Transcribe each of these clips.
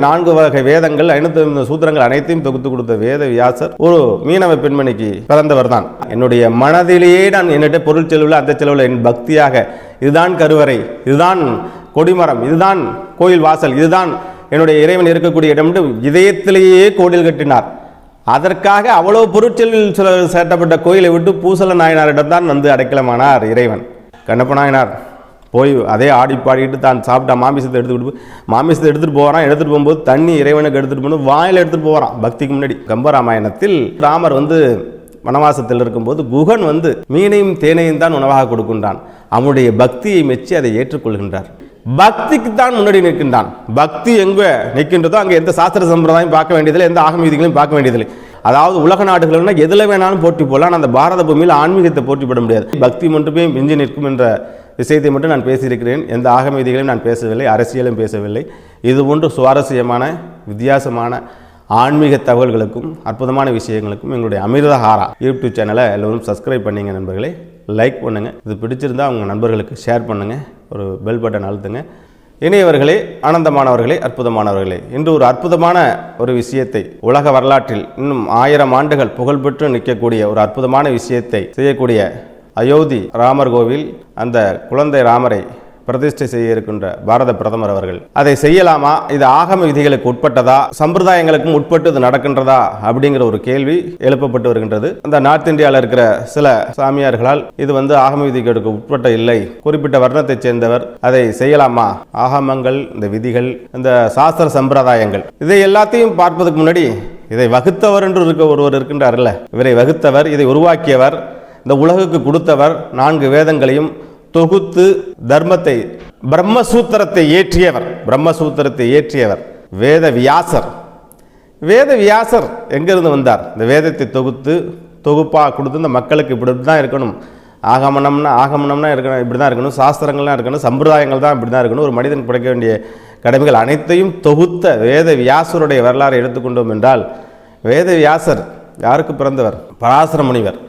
4 வகை வேதங்கள் 550 சூத்திரங்கள் அனைத்தையும் தொகுத்து கொடுத்த வேத வியாசர் ஒரு மீனவ பெண்மணிக்கு பிறந்தவர் தான். என்னுடைய மனதிலேயே நான் என்னிட்ட பொருள் செலவில் அந்த செலவில் என் பக்தியாக இதுதான் கருவறை, இதுதான் கொடிமரம், இதுதான் கோயில் வாசல், இதுதான் என்னுடைய இறைவன் இருக்கக்கூடிய இடம் என்று இதயத்திலேயே கோயில் கட்டினார். அதற்காக அவ்வளவு பொருட்செல்வில் சேட்டப்பட்ட கோயிலை விட்டு பூசல நாயனாரிடம் தான் வந்து அடைக்கலமானார் இறைவன். கண்ணப்ப நாயனார் போய் அதே ஆடி பாடிட்டு தான் சாப்பிட்டா மாமிசத்தை எடுத்துகிட்டு போகிறான். எடுத்துகிட்டு போகும்போது தண்ணி இறைவனுக்கு எடுத்துகிட்டு போகணும், வாயில் எடுத்துகிட்டு போகிறான் பக்திக்கு முன்னாடி. கம்பராமாயணத்தில் ராமர் வந்து வனவாசத்தில் இருக்கும்போது குகன் வந்து மீனையும் தேனையும் தான் உணவாக கொடுக்கின்றான். அவனுடைய பக்தியை மெச்சி அதை ஏற்றுக்கொள்கின்றார். பக்திக்கு தான் முன்னாடி நிற்கின்றான். பக்தி எங்கே நிற்கின்றதோ அங்கே எந்த சாஸ்திர சம்பிரதாயம் பார்க்க வேண்டியதில்லை, எந்த ஆகம விதிகளையும் பார்க்க வேண்டியதில்லை. அதாவது உலக நாடுகள்னா எதில் வேணாலும் போட்டி போடலாம், அந்த பாரத பூமியில் ஆன்மீகத்தை போட்டி போட முடியாது. பக்தி மட்டுமே மிஞ்சி நிற்கும் என்ற விஷயத்தை மட்டும் நான் பேசியிருக்கிறேன். எந்த ஆகம விதிகளையும் நான் பேசவில்லை, அரசியலும் பேசவில்லை. இது போன்று சுவாரஸ்யமான வித்தியாசமான ஆன்மீக தகவல்களுக்கும் அற்புதமான விஷயங்களுக்கும் எங்களுடைய அமிர்தஹாரா யூடியூப் சேனலை எல்லோரும் சப்ஸ்கிரைப் பண்ணிங்க நண்பர்களே, லைக் பண்ணுங்கள். இது பிடிச்சிருந்தால் அவங்க நண்பர்களுக்கு ஷேர் பண்ணுங்கள், ஒரு பெல் பட்டன் அழுத்துங்க. இணையவர்களே, ஆனந்தமானவர்களே, அற்புதமானவர்களே, இன்று ஒரு அற்புதமான ஒரு விஷயத்தை உலக வரலாற்றில் இன்னும் 1000 ஆண்டுகள் புகழ்பெற்று நிற்கக்கூடிய ஒரு அற்புதமான விஷயத்தை செய்யக்கூடிய அயோத்தி ராமர் கோவில் அந்த குழந்தை ராமரை பிரதிஷ்டை செய்ய இருக்கின்ற பாரத பிரதமர் அவர்கள் அதை செய்யலாமா, இது ஆகம விதிகளுக்கு உட்பட்டதா, சம்பிரதாயங்களுக்கும் உட்பட்டு இது நடக்கின்றதா அப்படிங்கிற ஒரு கேள்வி எழுப்பப்பட்டு வருகின்றது. இந்த நார்த் இந்தியாவில் இருக்கிற சில சாமியார்களால் இது வந்து ஆகம விதிகளுக்கு உட்பட்ட இல்லை, குறிப்பிட்ட வர்ணத்தை சேர்ந்தவர் அதை செய்யலாமா, ஆகமங்கள், இந்த விதிகள், இந்த சாஸ்திர சம்பிரதாயங்கள் இதை எல்லாத்தையும் பார்ப்பதற்கு முன்னாடி இதை வகுத்தவர் என்று ஒருவர் இருக்கின்றார்ல, இவரை வகுத்தவர், இதை உருவாக்கியவர், இந்த உலகுக்கு கொடுத்தவர், 4 வேதங்களையும் தொகுத்து தர்மத்தை பிரம்மசூத்திரத்தை ஏற்றியவர் வேத வியாசர். வேத வியாசர் எங்கிருந்து வந்தார்? இந்த வேதத்தை தொகுப்பாக கொடுத்து இந்த மக்களுக்கு இப்படி தான் இருக்கணும், ஆகமனம்னா இருக்கணும், இப்படி தான் இருக்கணும், சாஸ்திரங்கள்லாம் இருக்கணும், சம்பிரதாயங்கள் தான் இப்படி தான் இருக்கணும், ஒரு மனிதன் படைக்க வேண்டிய கடமைகள் அனைத்தையும் தொகுத்த வேத வியாசருடைய வரலாறை எடுத்துக்கொண்டோம் என்றால், வேத வியாசர் யாருக்கு பிறந்தவர்? பராசர முனிவர்.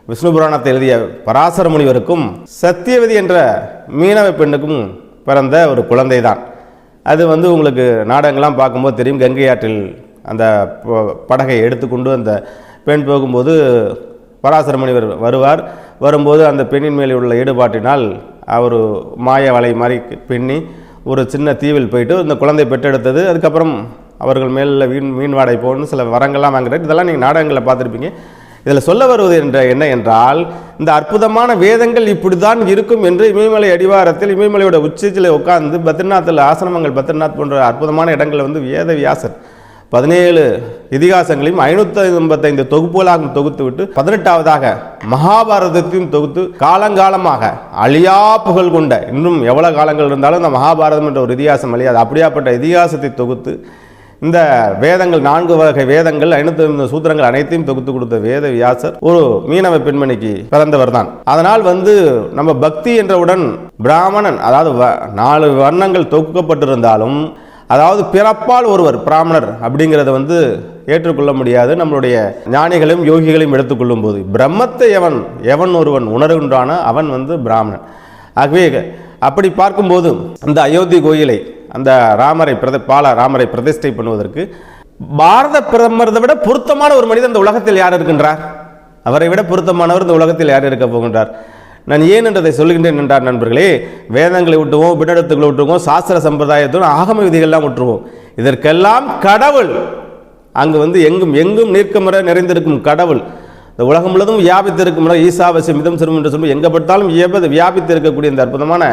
விஷ்ணு புராணத்தை எழுதிய பராசர முனிவருக்கும் சத்தியவதி என்ற மீனவ பெண்ணுக்கும் பிறந்த ஒரு குழந்தை தான். அது வந்து உங்களுக்கு நாடகங்கள்லாம் பார்க்கும்போது தெரியும். கங்கை ஆற்றில் அந்த படகை எடுத்துக்கொண்டு அந்த பெண் போகும்போது பராசர முனிவர் வரும்போது அந்த பெண்ணின் மேலே உள்ள ஈடுபாட்டினால் அவர் மாய வலை மாதிரி பின்னி ஒரு சின்ன தீவில் போயிட்டு இந்த குழந்தை பெற்றெடுத்தது. அதுக்கப்புறம் அவர்கள் மேலே மீன் வாடகை போகணும்னு சில வரங்கள்லாம் வாங்குறாரு. இதெல்லாம் நீங்கள் நாடகங்களில் பார்த்துருப்பீங்க. இதில் சொல்ல வருவது என்ன என்றால், இந்த அற்புதமான வேதங்கள் இப்படி தான் இருக்கும் என்று இமயமலை அடிவாரத்தில் இமயமலையோட உச்சியில் உட்கார்ந்து பத்ரிநாத்தில் ஆசிரமங்கள், பத்ரிநாத் போன்ற அற்புதமான இடங்கள் வந்து வேத வியாசர் 17 இதிகாசங்களையும் 555 தொகுப்புகளாக தொகுத்து விட்டு 18வதாக மகாபாரதத்தையும் தொகுத்து காலங்காலமாக அழியா புகழ் கொண்ட, இன்னும் எவ்வளவு காலங்கள் இருந்தாலும் இந்த மகாபாரதம் என்ற ஒரு இதிகாசம் அழியாது, அப்படியாப்பட்ட இதிகாசத்தை தொகுத்து இந்த வேதங்கள் 4 வகை வேதங்கள் 550 சூத்திரங்கள் அனைத்தையும் தொகுத்து கொடுத்த வேத வியாசர் ஒரு மீனவ பெண்மணிக்கு பிறந்தவர் தான். அதனால் வந்து நம்ம பக்தி என்றவுடன் பிராமணன், அதாவது 4 வர்ணங்கள் தொகுக்கப்பட்டிருந்தாலும், அதாவது பிறப்பால் ஒருவர் பிராமணர் அப்படிங்கிறத வந்து ஏற்றுக்கொள்ள முடியாது. நம்மளுடைய ஞானிகளையும் யோகிகளையும் எடுத்துக்கொள்ளும் போது பிரம்மத்தை எவன் ஒருவன் உணர்கின்றானோ அவன் வந்து பிராமணன். ஆகவே அப்படி பார்க்கும்போது அந்த அயோத்தி கோயிலை, அந்த ராமரை பிரதிஷ்டை பண்ணுவதற்கு பாரத பிரதமரை விட பொருத்தமான ஒரு மனிதன் இந்த உலகத்தில் யார் இருக்கின்றார்? அவரை விட பொருத்தமானவர் இந்த உலகத்தில் யார் இருக்க போகின்றார்? நான் ஏன் என்றதை சொல்கின்றேன் என்றார் நண்பர்களே, வேதங்களை விட்டுவோம், பின்னடத்துக்களை விட்டுருவோம், சாஸ்திர சம்பிரதாயத்தோடு ஆகம விதிகள்லாம் விட்டுருவோம். இதற்கெல்லாம் கடவுள் அங்கு வந்து எங்கும் நீர்க்கமுறை நிறைந்திருக்கும் கடவுள், இந்த உலகம் முழுவதும் வியாபித்திருக்கும் ஈசாவசியம் மிதம் சிறும் என்று சொல்லி எங்கே பட்டாலும் வியாபித்து இருக்கக்கூடிய இந்த அற்புதமான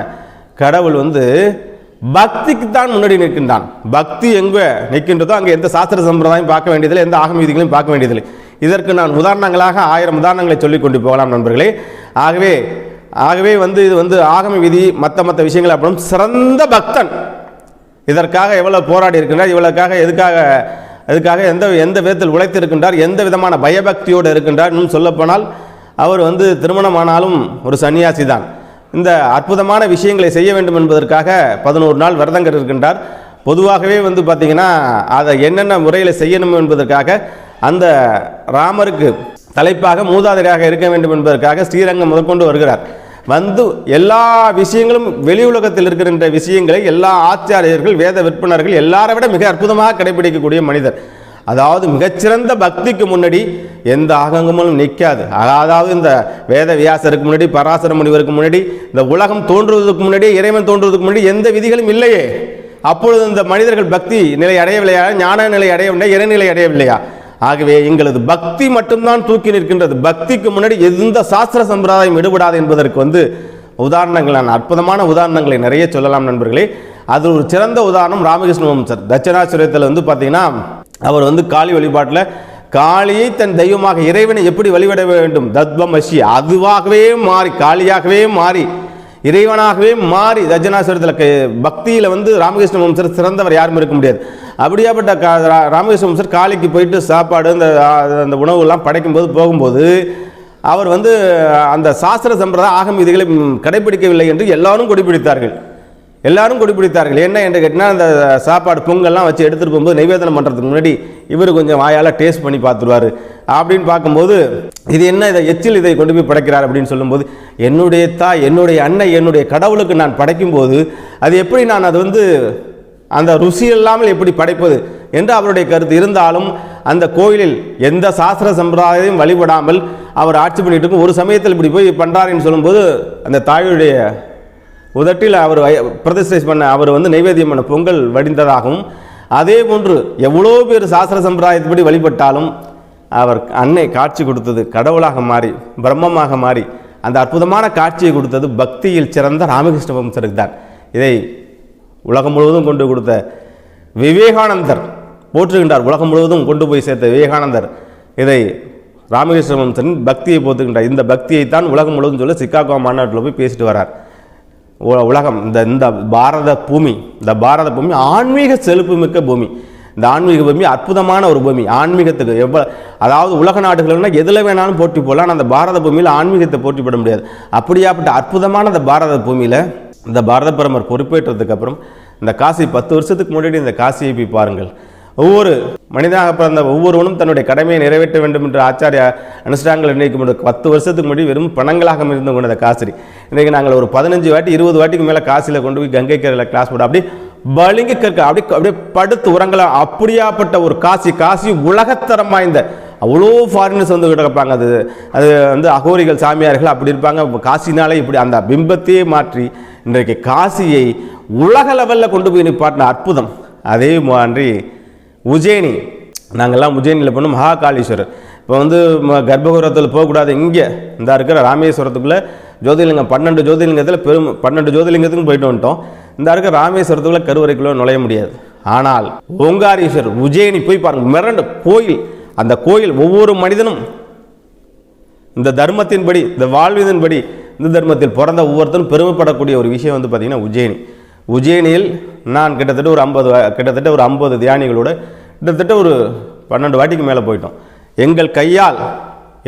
கடவுள் வந்து பக்திக்குத்தான் முன்னாடி நிற்கின்றான். பக்தி எங்கே நிற்கின்றதோ அங்கே எந்த சாஸ்திர சம்பிரதாயம் பார்க்க வேண்டியதில்லை, எந்த ஆகம விதிகளையும் பார்க்க வேண்டியதில்லை. இதற்கு நான் உதாரணங்களாக 1000 உதாரணங்களை சொல்லிக் கொண்டு போகலாம் நண்பர்களே. ஆகவே வந்து இது வந்து ஆகம விதி மற்ற விஷயங்கள் அப்புறம் சிறந்த பக்தன் இதற்காக எவ்வளவு போராடி இருக்கின்றார், எதுக்காக எந்த விதத்தில் உழைத்திருக்கின்றார், எந்த விதமான பயபக்தியோடு இருக்கின்றார். இன்னும் சொல்லப்போனால் அவர் வந்து திருமணமானாலும் ஒரு சன்னியாசி தான். இந்த அற்புதமான விஷயங்களை செய்ய வேண்டும் என்பதற்காக 11 நாள் விரதங்கள் இருக்கின்றார். பொதுவாகவே வந்து பார்த்திங்கன்னா அதை என்னென்ன முறையில் செய்யணும் என்பதற்காக அந்த ராமருக்கு தலைப்பாக மூதாதையாக இருக்க வேண்டும் என்பதற்காக ஸ்ரீரங்கம் முதற்கொண்டு வருகிறார். வந்து எல்லா விஷயங்களும் வெளி உலகத்தில் இருக்கின்ற விஷயங்களை எல்லா ஆச்சாரியர்கள் வேத விற்பனர்கள் எல்லாரை விட மிக அற்புதமாக கடைபிடிக்கக்கூடிய மனிதர். அதாவது மிகச்சிறந்த பக்திக்கு முன்னாடி எந்த ஆகங்கமும் நிற்காது. அதாவது இந்த வேத வியாசருக்கு முன்னாடி, பராசர முனிவருக்கு முன்னாடி, இந்த உலகம் தோன்றுவதற்கு முன்னாடி, இறைவன் தோன்றுவதற்கு முன்னாடி எந்த விதிகளும் இல்லையே. அப்பொழுது இந்த மனிதர்கள் பக்தி நிலை அடையவில்லையா? ஞான நிலை அடையவில்லை, இறைநிலை அடையவில்லையா? ஆகவே எங்களது பக்தி மட்டும்தான் தூக்கி நிற்கின்றது. பக்திக்கு முன்னாடி எந்த சாஸ்திர சம்பிரதாயம் ஈடுபடாது என்பதற்கு உதாரணங்கள், நான் அற்புதமான உதாரணங்களை நிறைய சொல்லலாம் நண்பர்களே. அது ஒரு சிறந்த உதாரணம் ராமகிருஷ்ண வம்சர். தட்சிணாசுரத்தில் பார்த்தீங்கன்னா அவர் காளி வழிபாட்டில் காளியை தன் தெய்வமாக, இறைவனை எப்படி வழிபட வேண்டும், தத்வமசி, அதுவாகவே மாறி, காளியாகவே மாறி, இறைவனாகவே மாறி தட்சிணாசுரத்தில் பக்தியில் ராமகிருஷ்ண வம்சர் சிறந்தவர் யாரும் இருக்க முடியாது. அப்படியாப்பட்ட ராமகிருஷ்ண வம்சர் காளிக்கு போயிட்டு சாப்பாடு அந்த உணவுலாம் படைக்கும்போது போகும்போது அவர் அந்த சாஸ்திர சம்பிரதாய ஆகம விதிகளை கடைபிடிக்கவில்லை என்று எல்லாரும் கொடிபிடித்தார்கள். என்ன என்று கேட்டால், அந்த சாப்பாடு பொங்கல்லாம் வச்சு எடுத்துகிட்டு போகும்போது நைவேதனம் பண்ணுறதுக்கு முன்னாடி இவர் கொஞ்சம் வாயால் டேஸ்ட் பண்ணி பார்த்துருவார். அப்படின்னு பார்க்கும்போது இது என்ன, இதை எச்சில் இதை கொண்டு போய் படைக்கிறார் அப்படின்னு சொல்லும்போது, என்னுடைய தாய், என்னுடைய அன்னை, என்னுடைய கடவுளுக்கு நான் படைக்கும்போது அது எப்படி நான் அது அந்த ருசி இல்லாமல் எப்படி படைப்பது என்று அவருடைய கருத்து. இருந்தாலும் அந்த கோயிலில் எந்த சாஸ்திர சம்பிரதாயத்தையும் வழிபடாமல் அவர் ஆட்சி பண்ணிட்டு இருக்கும். ஒரு சமயத்தில் இப்படி போய் பண்ணுறாருன்னு சொல்லும்போது அந்த தாயுடைய உதட்டில் அவர் பிரதிஷ்டை பண்ண அவர் நைவேத்தியம் பண்ண பொங்கல் வடிந்ததாகவும், அதே போன்று எவ்வளோ பேர் சாஸ்திர சம்பிரதாயத்தைப்படி வழிபட்டாலும் அவர் அன்னை காட்சி கொடுத்தது கடவுளாக மாறி, பிரம்மமாக மாறி, அந்த அற்புதமான காட்சியை கொடுத்தது பக்தியில் சிறந்த ராமகிருஷ்ண வம்சருக்கு தான். இதை உலகம் முழுவதும் கொண்டு கொடுத்த விவேகானந்தர் போற்றுகின்றார். உலகம் முழுவதும் கொண்டு போய் சேர்த்த விவேகானந்தர் இதை ராமகிருஷ்ண வம்சரின் பக்தியை போற்றுகின்றார். இந்த பக்தியைத்தான் உலகம் முழுவதும் சொல்ல சிக்காகோ மாநாட்டில் போய் பேசிட்டு வரார். உலகம் இந்த பாரத பூமி ஆன்மீக செழிப்பு மிக்க பூமி. இந்த ஆன்மீக பூமி அற்புதமான ஒரு பூமி. ஆன்மீகத்துக்கு அதாவது உலக நாடுகள்னா எதில் வேணாலும் போட்டி போடலாம். அந்த பாரத பூமியில் ஆன்மீகத்தை போட்டி போட முடியாது. அப்படியாப்பட்ட அற்புதமான இந்த பாரத பூமியில் இந்த பாரத பிரதமர் பொறுப்பேற்றதுக்கு அப்புறம் இந்த காசி 10 வருஷத்துக்கு முன்னாடி இந்த காசியை போய் பாருங்கள். ஒவ்வொரு மனிதனாக பிறந்த ஒவ்வொருவனும் தன்னுடைய கடமையை நிறைவேற்ற வேண்டும் என்று ஆச்சாரிய அனுஷ்டானங்கள் நினைக்கும் 10 வருஷத்துக்கு முன்னாடி வெறும் பணங்களாக இருந்து கொண்ட அந்த காசி இன்றைக்கு நாங்கள் ஒரு 15 வாட்டி 20 வாட்டிக்கு மேலே காசியில் கொண்டு போய் கங்கை கரையில் கிளாஸ் போட அப்படி பளிங்கு கற்க அப்படியே படுத்து உரங்கலாம். அப்படியாப்பட்ட ஒரு காசி உலகத்தரம் வாய்ந்த அவ்வளோ ஃபாரினர்ஸ் கிடப்பாங்க. அது அகோரிகள் சாமியார்கள் அப்படி இருப்பாங்க. காசினாலே இப்படி அந்த பிம்பத்தையே மாற்றி இன்றைக்கு காசியை உலக லெவலில் கொண்டு போய் நிப்பாட்டின அற்புதம். அதே மாதிரி உஜ்ஜயினி, நாங்கள்லாம் உஜ்ஜயினியில் போனோம். மகாகாளீஸ்வரர் இப்போ கர்ப்பகிரகத்தில் போகக்கூடாது. இங்கே இந்த இருக்கிற ராமேஸ்வரத்துக்குள்ளே ஜோதிர்லிங்கம் 12 ஜோதிர்லிங்கத்தில் 12 ஜோதிர்லிங்கத்துக்கும் போயிட்டு வந்துட்டோம். இந்த இருக்கிற ராமேஸ்வரத்துக்குள்ளே கருவறைக்குள்ளே நுழைய முடியாது. ஆனால் ஓங்காரீஸ்வரர் உஜ்ஜயினி போய் பாருங்கள். மிரண்டு கோயில். அந்த கோயில் ஒவ்வொரு மனிதனும் இந்த தர்மத்தின்படி, இந்த வாழ்விதன்படி, இந்த தர்மத்தில் பிறந்த ஒவ்வொருத்தரும் பெருமைப்படக்கூடிய ஒரு விஷயம் பார்த்திங்கன்னா உஜ்ஜயினியில் நான் கிட்டத்தட்ட ஒரு 50 தியானிகளோட கிட்டத்தட்ட ஒரு 12 வாட்டிக்கு மேலே போயிட்டோம். எங்கள் கையால்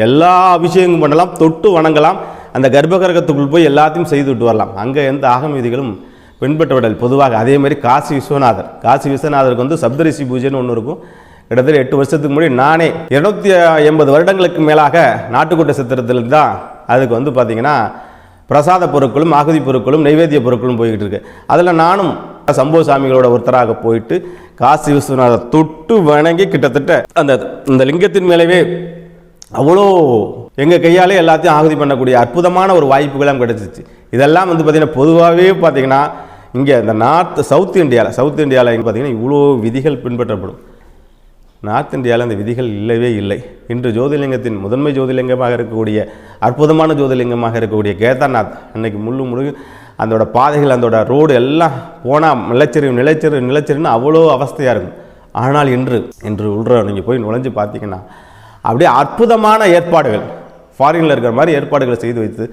எல்லா அபிஷேகம் பண்ணலாம், தொட்டு வணங்கலாம், அந்த கர்ப்பகிரகத்துக்குள் போய் எல்லாத்தையும் செய்து விட்டு வரலாம். அங்கே எந்த ஆகம விதிகளும் பின்பற்றப்படல் பொதுவாக. அதே மாதிரி காசி விஸ்வநாதருக்கு சப்தரிஷி பூஜைன்னு ஒன்று இருக்கும். கிட்டத்தட்ட 8 வருஷத்துக்கு முன்னாடி நானே 280 வருடங்களுக்கு மேலாக நாட்டுக்கோட்டை சித்திரத்தில் தான் அதுக்கு பார்த்தீங்கன்னா பிரசாத பொருட்களும் ஆகுதி பொருட்களும் நைவேத்திய பொருட்களும் போய்கிட்டு இருக்கு. அதில் நானும் சம்போ சாமிகளோட ஒருத்தராக போயிட்டு காசி விஸ்வநாதர் தொட்டு வணங்கி கிட்டத்தட்ட அந்த லிங்கத்தின் மேலவே அவ்வளோ எங்கள் கையாலே எல்லாத்தையும் ஆகுதி பண்ணக்கூடிய அற்புதமான ஒரு வாய்ப்புகளாம் கிடைச்சிச்சு. இதெல்லாம் பார்த்திங்கன்னா பொதுவாகவே பார்த்திங்கன்னா இங்கே இந்த சவுத் இந்தியாவில் பார்த்திங்கன்னா இவ்வளோ விதிகள் பின்பற்றப்படும். நார்த் இந்தியாவில் அந்த விதிகள் இல்லவே இல்லை. இன்று ஜோதிர்லிங்கத்தின் முதன்மை ஜோதிர்லிங்கமாக இருக்கக்கூடிய அற்புதமான ஜோதிர்லிங்கமாக இருக்கக்கூடிய கேதார்நாத் அன்னைக்கு முழு அதோட பாதைகள், அதோட ரோடு எல்லாம் போனால் நிலச்சரிவுன்னு அவ்வளோ அவஸ்தையாக இருக்கும். ஆனால் இன்று உள்ள நீங்கள் போய் நுழைஞ்சு பார்த்தீங்கன்னா அப்படியே அற்புதமான ஏற்பாடுகள், ஃபாரினில் இருக்கிற மாதிரி ஏற்பாடுகளை செய்து வைத்து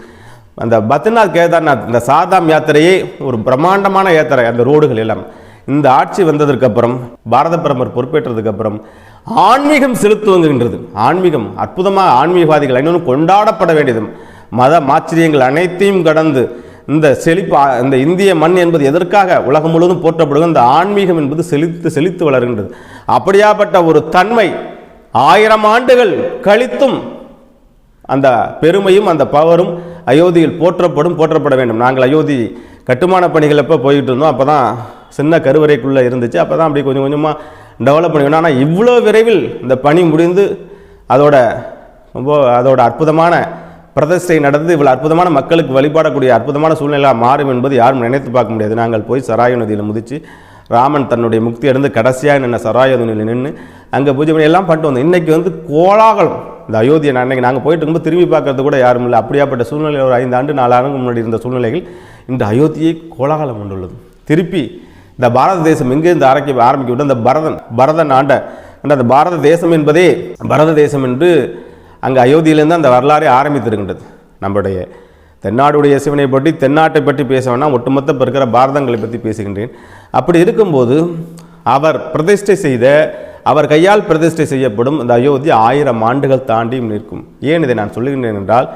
அந்த பத்ரிநாத் கேதார்நாத் இந்த சார்தாம் யாத்திரையே ஒரு பிரம்மாண்டமான யாத்திரை. அந்த ரோடுகள் எல்லாம் இந்த ஆட்சி வந்ததற்கப்புறம், பாரத பிரதமர் பொறுப்பேற்றதுக்கப்புறம் ஆன்மீகம் செலுத்துவதுன்றது, ஆன்மீகம் அற்புதமாக ஆன்மீகவாதிகள் இன்னொன்று கொண்டாடப்பட வேண்டியது. மத மாச்சரியங்கள் அனைத்தையும் கடந்து இந்த இந்த இந்திய மண் என்பது எதற்காக உலகம் முழுவதும் போற்றப்படுகிறது? இந்த ஆன்மீகம் என்பது செழித்து வளர்கின்றது. அப்படியாப்பட்ட ஒரு தன்மை 1000 ஆண்டுகள் கழித்தும் அந்த பெருமையும் அந்த பவரும் அயோத்தியில் போற்றப்பட வேண்டும். நாங்கள் அயோத்தி கட்டுமான பணிகள் எப்போ போயிட்டு இருந்தோம், அப்போ தான் சின்ன கருவறைக்குள்ளே இருந்துச்சு, அப்போ தான் அப்படி கொஞ்சம் கொஞ்சமாக டெவலப் பண்ணிக்கணும். ஆனால் இவ்வளோ விரைவில் இந்த பணி முடிந்து அதோட அற்புதமான பிரதிஷ்டை நடந்து இவ்வளோ அற்புதமான மக்களுக்கு வழிபாடக்கூடிய அற்புதமான சூழ்நிலையாக மாறும் என்பது யாரும் நினைத்து பார்க்க முடியாது. நாங்கள் போய் சராயு நதியில் முதிச்சு ராமன் தன்னுடைய முக்தி அடைந்து கடைசியாக நின்று சராயு நதியில் நின்று அங்கே பூஜை பண்ணி எல்லாம் பண்ணிட்டு வந்தோம். இன்றைக்கி வந்து கோலாகலம் இந்த அயோத்தியை அன்னைக்கு நாங்கள் போயிட்டு இருக்கும்போது திரும்பி பார்க்கறது கூட யாரும் இல்லை. அப்படியாப்பட்ட சூழ்நிலையில் ஒரு 5 ஆண்டு 4 ஆண்டுக்கு முன்னாடி இருந்த சூழ்நிலைகள் இந்த அயோத்தியை கோலாகலம் கொண்டுள்ளது. திருப்பி இந்த பாரத தேசம் எங்கேருந்து ஆரம்பிக்கப்பட்டு இந்த பரதன் ஆண்ட அந்த பாரத தேசம் என்பதே பரத தேசம் என்று அங்கே அயோத்தியிலேருந்து அந்த வரலாறே ஆரம்பித்திருக்கின்றது. நம்முடைய தென்னாடுடைய சிவனை பற்றி தென்னாட்டை பற்றி பேச வேணாம், ஒட்டுமொத்த இருக்கிற பாரதங்களை பற்றி பேசுகின்றேன். அப்படி இருக்கும்போது அவர் கையால் பிரதிஷ்டை செய்யப்படும் இந்த அயோத்தி 1000 ஆண்டுகள் தாண்டி நிற்கும். ஏன் இதை நான் சொல்லுகின்றேன் என்றால்,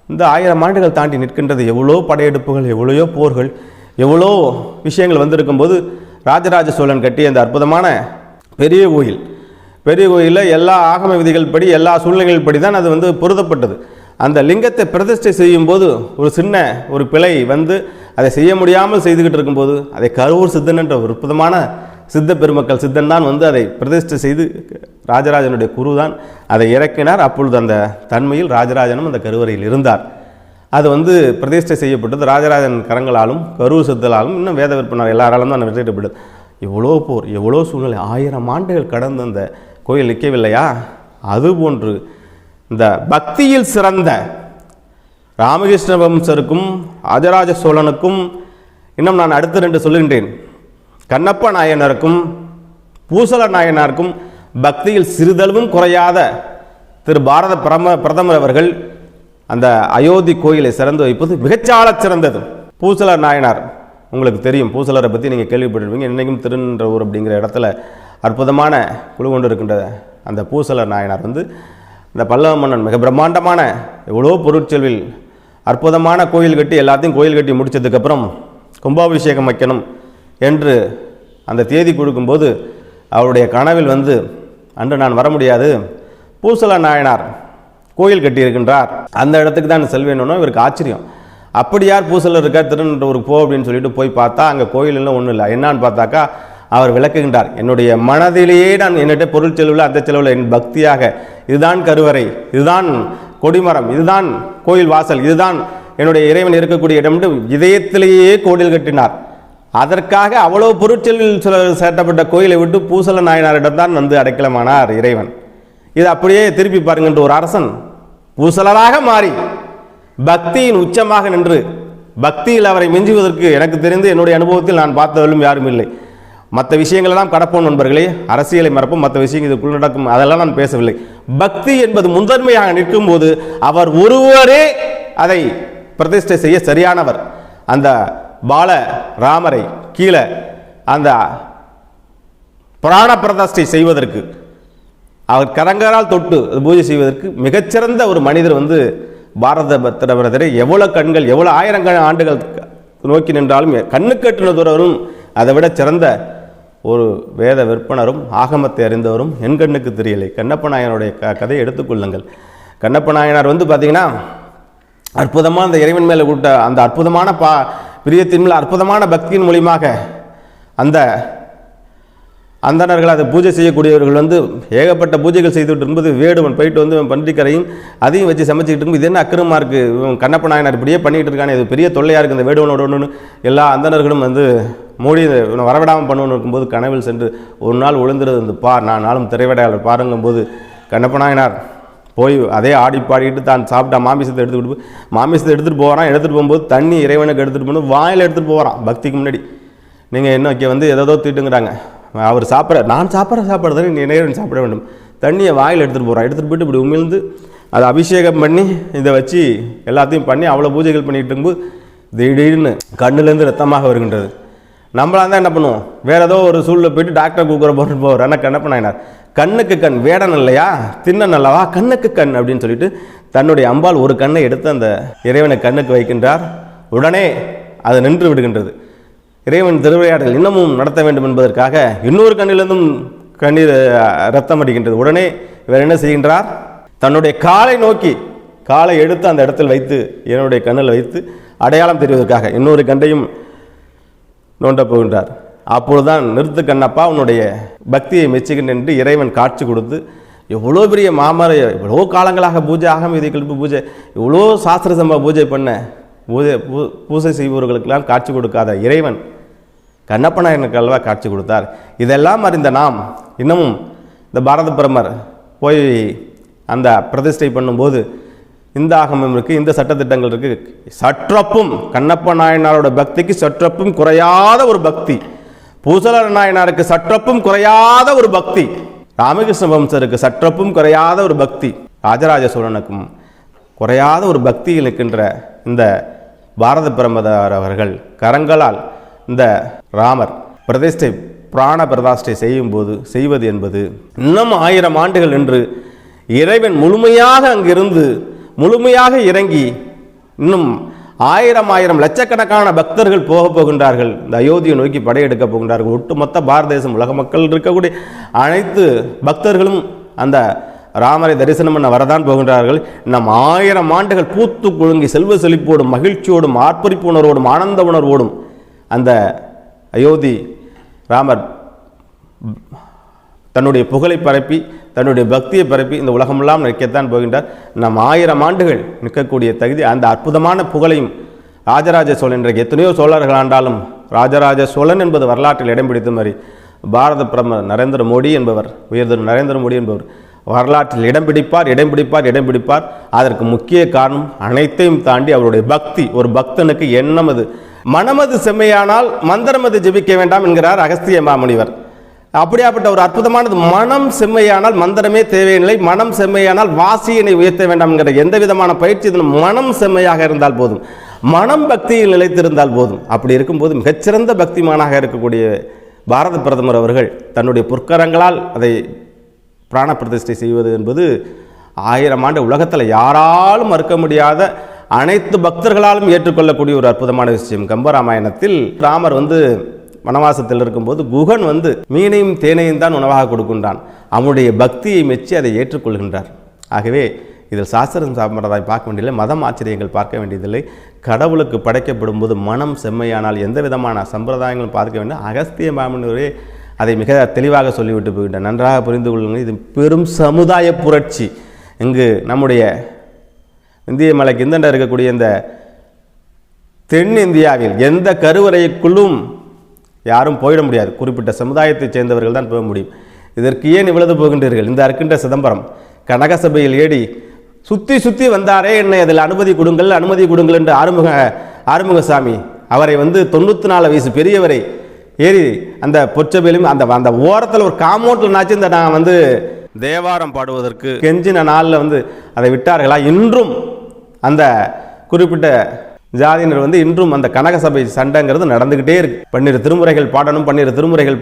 இந்த 1000 ஆண்டுகள் தாண்டி நிற்கின்றது எவ்வளோ படையெடுப்புகள், எவ்வளோ போர்கள், எவ்வளோ விஷயங்கள் வந்திருக்கும்போது ராஜராஜ சோழன் கட்டிய அந்த அற்புதமான பெரிய கோயிலில் எல்லா ஆகம விதிகள் படி எல்லா சூழ்நிலைகள் படி தான் அது வந்து பொருத்தப்பட்டது. அந்த லிங்கத்தை பிரதிஷ்டை செய்யும்போது ஒரு பிழை வந்து அதை செய்ய முடியாமல் செய்துக்கிட்டு இருக்கும்போது அதை கரூர் சித்தன் என்ற ஒரு அற்புதமான சித்த பெருமக்கள் சித்தன் தான் வந்து அதை பிரதிஷ்டை செய்து ராஜராஜனுடைய குரு தான் அதை இறக்கினார். அப்பொழுது அந்த தன்மையில் ராஜராஜனும் அந்த கருவறையில் இருந்தார். அது வந்து பிரதிஷ்டை செய்யப்பட்டது ராஜராஜன் கரங்களாலும் கரூர் சித்தலாலும் இன்னும் வேத விற்பனர் எல்லாராலும் தான் வெளியிடப்பட்டது. எவ்வளோ போர், எவ்வளோ சூழ்நிலை, 1000 ஆண்டுகள் கடந்து அந்த கோயில் நிற்கவில்லையா? அதுபோன்று இந்த பக்தியில் சிறந்த ராமகிருஷ்ண வம்சருக்கும் ராஜராஜ சோழனுக்கும் இன்னும் நான் அடுத்த 2 சொல்லுகின்றேன். கண்ணப்ப நாயனருக்கும் பூசல நாயனாருக்கும் பக்தியில் சிறிதளவும் குறையாத திரு பாரத பிரதமர் அவர்கள் அந்த அயோத்தி கோயிலை சிறந்து வைப்பது மிகச்சால சிறந்தது. பூசலர் நாயனார் உங்களுக்கு தெரியும், பூசலரை பற்றி நீங்கள் கேள்விப்பட்டிருப்பீங்க. இன்றைக்கும் திருநின்றவூர் அப்படிங்கிற இடத்துல அற்புதமான குழு கொண்டு இருக்கின்ற அந்த பூசலர் நாயனார் வந்து இந்த பல்லவ மன்னன் மிக பிரம்மாண்டமான எவ்வளோ பொருட்செல்வில் அற்புதமான கோயில் கட்டி எல்லாத்தையும் கோயில் கட்டி முடித்ததுக்கப்புறம் கும்பாபிஷேகம் வைக்கணும் என்று அந்த தேதி கொடுக்கும்போது அவருடைய கனவில் வந்து அன்று நான் வர முடியாது, பூசலர் நாயனார் கோயில் கட்டியிருக்கின்றார், அந்த இடத்துக்கு தான் செல்வேணும்னா இவருக்கு ஆச்சரியம். அப்படி யார் பூசலர் இருக்கார் திருநின்றவூருக்கு போ அப்படின்னு சொல்லிட்டு போய் பார்த்தா அங்கே கோயிலெல்லாம் ஒன்றும் இல்லை. என்னான்னு பார்த்தாக்கா அவர் விளக்குகின்றார், என்னுடைய மனதிலேயே நான் என்னிட்ட பொருள் செலவில் அந்த செலவில் என் பக்தியாக இதுதான் கருவறை, இதுதான் கொடிமரம், இதுதான் கோயில் வாசல், இதுதான் என்னுடைய இறைவன் இருக்கக்கூடிய இடம் என்று இதயத்திலேயே கோயில் கட்டினார். அதற்காக அவ்வளோ பொருட்செல்வில் சேட்டப்பட்ட கோயிலை விட்டு பூசல நாயனாரிடம் தான் வந்து அடைக்கலமானார் இறைவன். இது அப்படியே திருப்பி பாருங்கன்ற ஒரு அரசன் பூசலராக மாறி பக்தியின் உச்சமாக நின்று பக்தியில் அவரை மிஞ்சுவதற்கு எனக்கு தெரிந்து என்னுடைய அனுபவத்தில் நான் பார்த்தவர்களும் யாரும் இல்லை. மற்ற விஷயங்களெல்லாம் கடப்போம் நண்பர்களே, அரசியலை மறப்போம், மற்ற விஷயங்கள் இதுக்குள் நடக்கும், அதெல்லாம் நான் பேசவில்லை. பக்தி என்பது முதன்மையாக நிற்கும் போது அவர் ஒருவரே அதை பிரதிஷ்டை செய்ய சரியானவர். அந்த பால ராமரை கீழே அந்த பிராண பிரதிஷ்டை செய்வதற்கு அவர் கரங்கரால் தொட்டு பூஜை செய்வதற்கு மிகச்சிறந்த ஒரு மனிதர் வந்து பாரத பிரதமரை எவ்வளோ கண்கள் எவ்வளோ 1000 ஆண்டுகள் நோக்கி நின்றாலும் கண்ணுக்கட்டின தூரவரும் அதை விட சிறந்த ஒரு வேத விற்பனரும் ஆகமத்தை அறிந்தவரும் என் கண்ணுக்கு தெரியலை. கண்ணப்ப நாயனுடைய கதையை எடுத்துக்கொள்ளுங்கள். கண்ணப்ப நாயனார் வந்து பார்த்தீங்கன்னா அற்புதமாக அந்த இறைவன் மேலே கூட்ட அந்த அற்புதமான பிரியத்தின் மேல் அற்புதமான பக்தியின் மூலியமாக அந்த அந்தணர்கள் அதை பூஜை செய்யக்கூடியவர்கள் வந்து ஏகப்பட்ட பூஜைகள் செய்துவிட்டு இருக்கும்போது வேடுவன் போயிட்டு வந்து பன்றிக்கரையும் அதையும் வச்சு சமைச்சிக்கிட்டு இருக்கும். இது என்ன அக்கிரமாக இருக்குது, கண்ணப்ப நாயனார் இப்படியே பண்ணிகிட்டு இருக்கானே, இது பெரிய தொல்லையாக இருக்குது, இந்த வேடுவனோட ஒன்று எல்லா அந்தணர்களும் வந்து மூடி வரவிடாமல் பண்ணுவோன்னு இருக்கும்போது கனவில் சென்று ஒரு நாள் விழுந்துருது வந்து நான் நாளும் திரைவிடையாளர் பாருங்கும்போது கண்ணப்ப நாயனார் போய் அதே ஆடி பாடிக்கிட்டு தான் சாப்பிட்டா மாமிசத்தை எடுத்துகிட்டு போகிறான். எடுத்துகிட்டு போகும்போது தண்ணி இறைவனுக்கு எடுத்துகிட்டு போகணும், வாயில் எடுத்துகிட்டு போகிறான். பக்திக்கு முன்னாடி நீங்கள் என்ன வைக்க வந்து ஏதோ தீட்டுங்கிறாங்க, அவர் நான் சாப்பிட்ற சாப்பாடு நீ இறைவன் சாப்பிட வேண்டும், தண்ணியை வாயில் எடுத்துகிட்டு போகிறான். எடுத்துகிட்டு போய்ட்டு இப்படி உமிழ்ந்து அதை அபிஷேகம் பண்ணி இதை வச்சு எல்லாத்தையும் பண்ணி அவ்வளோ பூஜைகள் பண்ணிகிட்டு இருக்கும்போது திடீர்னு கண்ணுலேருந்து ரத்தமாக வருகின்றது. நம்மளாக தான் என்ன பண்ணுவோம், வேறு ஏதோ ஒரு சூழலில் போய்ட்டு டாக்டர் கூக்குற போட்டு போவார். ஆனால் கண்ணப்ப நாயனார் கண்ணுக்கு கண் வேடன் இல்லையா, தின்ன நல்லவா, கண்ணுக்கு கண் அப்படின்னு சொல்லிட்டு தன்னுடைய அம்பால் ஒரு கண்ணை எடுத்து அந்த இறைவனை கண்ணுக்கு வைக்கின்றார். உடனே அது நின்று விடுகின்றது. இறைவன் திருவிளையாடல் இன்னமும் நடத்த வேண்டும் என்பதற்காக இன்னொரு கண்ணிலிருந்தும் கண்ணீர் ரத்தம் அடிக்கின்றது. உடனே இவர் என்ன செய்கின்றார், தன்னுடைய காலை நோக்கி காலை எடுத்து அந்த இடத்தில் வைத்து என்னுடைய கண்ணில் வைத்து அடையாளம் தெரிவதற்காக இன்னொரு கண்டையும் நோண்ட போகின்றார். அப்பொழுதுதான் நிறுத்து கண்ணப்பா உன்னுடைய பக்தியை மெச்சுகின்றேன் என்று இறைவன் காட்சி கொடுத்து, எவ்வளோ பெரிய மாமர எவ்வளோ காலங்களாக பூஜை ஆகம கல்பு பூஜை இவ்வளோ சாஸ்திர சம்ப பூஜை பண்ண பூஜை செய்பவர்களுக்கெல்லாம் காட்சி கொடுக்காத இறைவன் கண்ணப்ப நாயனுக்கு அல்லவா காட்சி கொடுத்தார். இதெல்லாம் அறிந்த நாம் இன்னமும் இந்த பாரத பிரதமர் போய் அந்த பிரதிஷ்டை பண்ணும்போது இந்த ஆகமம் இருக்குது, இந்த சட்டத்திட்டங்கள் இருக்குது, சற்றப்பும் கண்ணப்ப நாயனாரோட பக்திக்கு சற்றப்பும் குறையாத ஒரு பக்தி, பூசல நாயனாருக்கு சற்றப்பும் குறையாத ஒரு பக்தி, ராமகிருஷ்ண வம்சருக்கு சற்றப்பும் குறையாத ஒரு பக்தி, ராஜராஜ சோழனுக்கும் குறையாத ஒரு பக்தியில் இருக்கின்ற இந்த பாரத பிரதமர் அவர்கள் கரங்களால் இந்த ராமர் பிரதிஷ்டை பிராண பிரதிஷ்டை செய்வது என்பது இன்னும் 1000 ஆண்டுகள் என்று இறைவன் முழுமையாக அங்கிருந்து முழுமையாக இறங்கி இன்னும் 1000 லட்சக்கணக்கான பக்தர்கள் போகின்றார்கள். இந்த அயோத்தியை நோக்கி படையெடுக்க போகின்றார்கள். ஒட்டுமொத்த பாரத தேசம் உலக மக்கள் இருக்கக்கூடிய அனைத்து பக்தர்களும் அந்த ராமரை தரிசனம் பண்ண வரதான் போகின்றார்கள். நம் 1000 ஆண்டுகள் பூத்து குலுங்கி செல்வ செழிப்போடும் மகிழ்ச்சியோடும் ஆர்ப்பரிப்பு உணர்வோடும் ஆனந்த உணர்வோடும் அந்த அயோத்தி ராமர் தன்னுடைய புகழை பரப்பி தன்னுடைய பக்தியை பரப்பி இந்த உலகமெல்லாம் நிற்கத்தான் போகின்றார். நம் 1000 ஆண்டுகள் நிற்கக்கூடிய தகுதி அந்த அற்புதமான புகழையும் ராஜராஜ சோழன் இன்றைக்கு எத்தனையோ சோழர்கள் ஆண்டாலும் ராஜராஜ சோழன் என்பது வரலாற்றில் இடம் பிடித்த மாதிரி பாரத பிரதமர் நரேந்திர மோடி என்பவர் உயர்திரு நரேந்திர மோடி என்பவர் வரலாற்றில் இடம் பிடிப்பார். அதற்கு முக்கிய காரணம் அனைத்தையும் தாண்டி அவருடைய பக்தி. ஒரு பக்தனுக்கு எண்ணமது மனமது செம்மையானால் மந்திரமது ஜெபிக்க வேண்டாம் என்கிறார் அகஸ்திய மாமுனிவர். அப்படியாப்பட்ட ஒரு அற்புதமானது. மனம் செம்மையானால் மந்திரமே தேவையில்லை, மனம் செம்மையானால் வாசியினை உயர்த்த வேண்டாம் என்கிற எந்த விதமான பயிற்சி மனம் செம்மையாக இருந்தால் போதும், மனம் பக்தியில் நிலைத்திருந்தால் போதும். அப்படி இருக்கும்போது மிகச்சிறந்த பக்திமானாக இருக்கக்கூடிய பாரத பிரதமர் அவர்கள் தன்னுடைய பொற்கரங்களால் அதை பிராண பிரதிஷ்டை செய்வது என்பது 1000 ஆண்டு உலகத்தில் யாராலும் மறுக்க முடியாத அனைத்து பக்தர்களாலும் ஏற்றுக்கொள்ளக்கூடிய ஒரு அற்புதமான விஷயம். கம்பராமாயணத்தில் ராமர் வனவாசத்தில் இருக்கும்போது குகன் மீனையும் தேனையும் தான் உணவாக கொடுக்கின்றான். அவனுடைய பக்தியை மெச்சி அதை ஏற்றுக்கொள்கின்றார். ஆகவே இதில் சாஸ்திரம் சம்பிரதாயம் பார்க்க வேண்டியதில்லை, மதம் ஆச்சரியங்கள் பார்க்க வேண்டியதில்லை. கடவுளுக்கு படைக்கப்படும் போது மனம் செம்மையானால் எந்த விதமான சம்பிரதாயங்களும் பார்க்க வேண்டும். அகஸ்திய மாமுனிவரே அதை மிக தெளிவாக சொல்லிவிட்டு போகின்றார். நன்றாக புரிந்து கொள்ளுங்கள். இது பெரும் சமுதாய புரட்சி. இங்கு நம்முடைய இந்திய மலைக்கு இந்தண்ட இருக்கக்கூடிய இந்த தென்னிந்தியாவில் எந்த கருவறைக்குள்ளும் யாரும் போயிட முடியாது. குறிப்பிட்ட சமுதாயத்தைச் சேர்ந்தவர்கள் தான் போக முடியும். இதற்கு ஏன் இவ்வளவு போகின்றீர்கள்? இந்த இருக்கின்ற சிதம்பரம் கனகசபையில் ஏடி சுற்றி வந்தாரே, என்னை அதில் அனுமதி கொடுங்கள் என்று ஆறுமுகசாமி அவரை 94 வயசு பெரியவரை ஏறி அந்த பொற்சபையிலும் அந்த ஓரத்தில் ஒரு காம்பவுண்டில் நாச்சு இந்த நான் தேவாரம் பாடுவதற்கு கெஞ்சின நாளில் அதை விட்டார்களா? இன்றும் அந்த குறிப்பிட்ட ஜாதியினர் இன்றும் அந்த கனகசபை சண்டைங்கிறது நடந்துக்கிட்டே இருக்கு. 12 திருமுறைகள்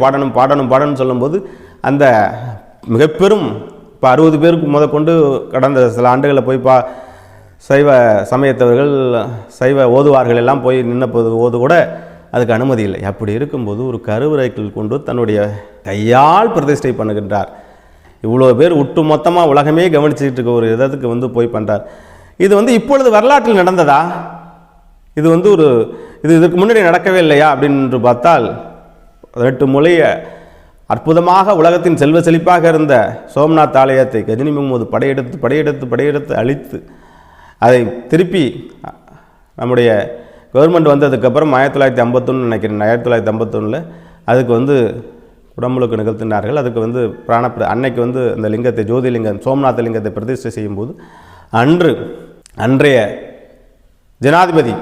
பாடணும் சொல்லும்போது அந்த மிக பெரும் இப்போ 60 பேருக்கு முதற்கொண்டு கடந்த சில ஆண்டுகளில் போய் சைவ சமயத்தவர்கள் சைவ ஓதுவார்கள் எல்லாம் போய் நின்ன போது கூட அதுக்கு அனுமதி இல்லை. அப்படி இருக்கும்போது ஒரு கருவறைக்குள் கொண்டு தன்னுடைய கையால் பிரதிஷ்டை பண்ணுகின்றார். இவ்வளோ பேர் ஒட்டு மொத்தமாக உலகமே கவனிச்சுட்டு இருக்க ஒரு இடத்துக்கு போய் பண்ணுறார். இது இப்பொழுது வரலாற்றில் நடந்ததா? இது இதற்கு முன்னாடி நடக்கவே இல்லையா அப்படின்னு பார்த்தால் 8 மூலைய அற்புதமாக உலகத்தின் செல்வ செழிப்பாக இருந்த சோம்நாத் ஆலயத்தை கஜினி முகமது படையெடுத்து அழித்து அதை திருப்பி நம்முடைய கவர்மெண்ட் வந்ததுக்கப்புறம் 1951 நினைக்கிறேன், 1951 அதுக்கு உடம்புலுக்கு நிகழ்த்தினார்கள். அதுக்கு அன்னைக்கு அந்த லிங்கத்தை ஜோதிலிங்கம் சோம்நாத லிங்கத்தை பிரதிஷ்டை செய்யும்போது அன்றைய ஜனாதிபதி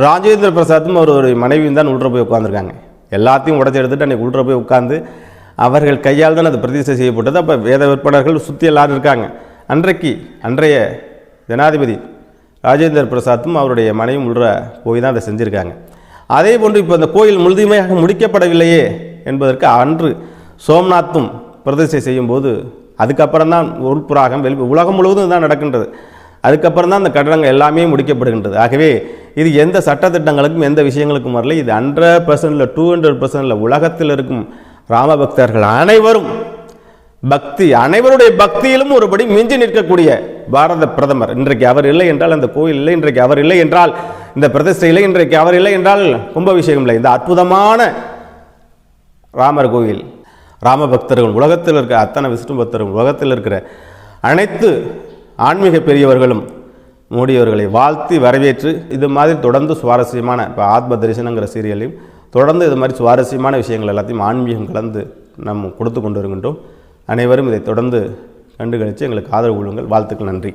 ராஜேந்திர பிரசாத்தும் அவருடைய மனைவியும் தான் உள்ள போய் உட்காந்துருக்காங்க. எல்லாத்தையும் உடச்சி எடுத்துட்டு அன்றைக்கி உள்ள போய் உட்காந்து அவர்கள் கையால் தான் அது பிரதிஷ்டை செய்யப்பட்டது. அப்போ வேத விற்பனர்கள் சுற்றி எல்லாரும் இருக்காங்க. அன்றைய ஜனாதிபதி ராஜேந்திர பிரசாத்தும் அவருடைய மனைவியும் உள்ள போய் தான் அதை செஞ்சுருக்காங்க. அதே போன்று இப்போ அந்த கோயில் முழுமையாக முடிக்கப்படவில்லையே என்பதற்கு அன்று சோம்நாத்தும் பிரதிஷ்டை செய்யும்போது அதுக்கப்புறம் தான் உள்புறாகம் உலகம் முழுவதும் தான் நடக்கின்றது. அதுக்கப்புறம் தான் அந்த கட்டடங்கள் எல்லாமே முடிக்கப்படுகின்றது. ஆகவே இது எந்த சட்டத்திட்டங்களுக்கும் எந்த விஷயங்களுக்கும் வரல. இது 100% 200% உலகத்தில் இருக்கும் ராமபக்தர்கள் அனைவரும் அனைவருடைய பக்தியிலும் ஒருபடி மிஞ்சி நிற்கக்கூடிய பாரத பிரதமர். இன்றைக்கு அவர் இல்லை என்றால் அந்த கோயில் இல்லை, இன்றைக்கு அவர் இல்லை என்றால் இந்த பிரதிஷ்டை இல்லை, இன்றைக்கு அவர் இல்லை என்றால் கும்பாபிஷேகம் இல்லை. இந்த அற்புதமான ராமர் கோயில், ராம பக்தர்கள், உலகத்தில் இருக்கிற அத்தனை விஷ்ணு பக்தர்கள், உலகத்தில் இருக்கிற அனைத்து ஆன்மீக பெரியவர்களும் மோடி அவர்களை வாழ்த்தி வரவேற்று இது மாதிரி தொடர்ந்து சுவாரஸ்யமான இப்போ ஆத்ம தரிசனங்கிற சீரியலையும் தொடர்ந்து இது மாதிரி சுவாரஸ்யமான விஷயங்கள் எல்லாத்தையும் ஆன்மீகம் கலந்து நம்ம கொடுத்து கொண்டு வருகின்றோம். அனைவரும் இதை தொடர்ந்து கண்டுகளித்து எங்களுக்கு ஆதரவு கொள்ளுங்கள். வாழ்த்துக்கள். நன்றி.